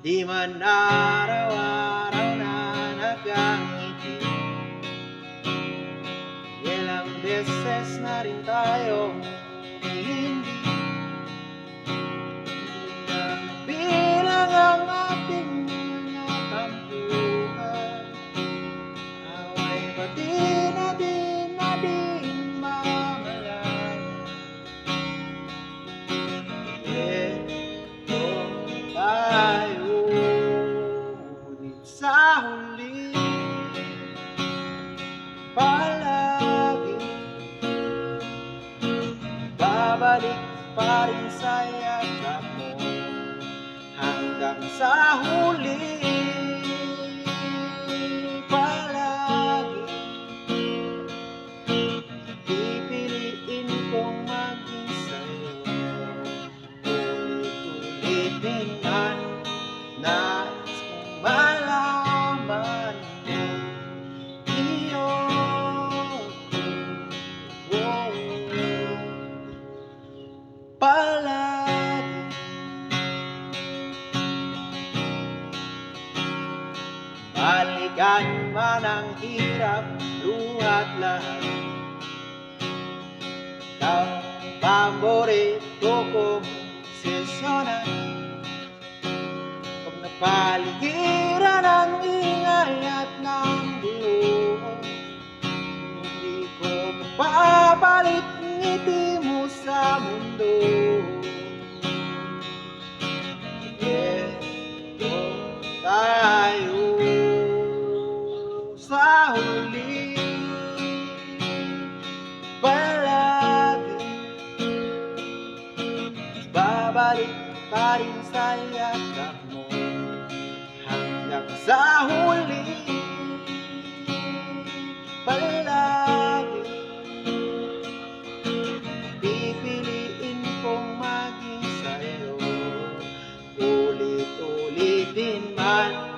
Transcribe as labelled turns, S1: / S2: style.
S1: Di man araw-araw na nagangiti. Ilang beses na rin tayong hindi bilang ang ating mga tampuhan. Away pati na din mamalayan. Ito tayo ulit sa huli. Palagi babalik pa rin sa yakap mo hanggang sa huli. Palagi pipiliin kong maging sa'yo. Ulit-ulitin man nais kong malaman mo iyo. Palagi balikan man ang hirap, luhat lahat. Ikaw paborito kong sesyonan. Pag napaligiran ang ingay at ng gulo, hindi ko mapapalit ngiti mo sa mundo. Ito tayo sa huli. Palagi babalik pa rin sa yakap mo hanggang sa huli. Palagi pipiliin kong maging sa'yo. Ulit-ulitin man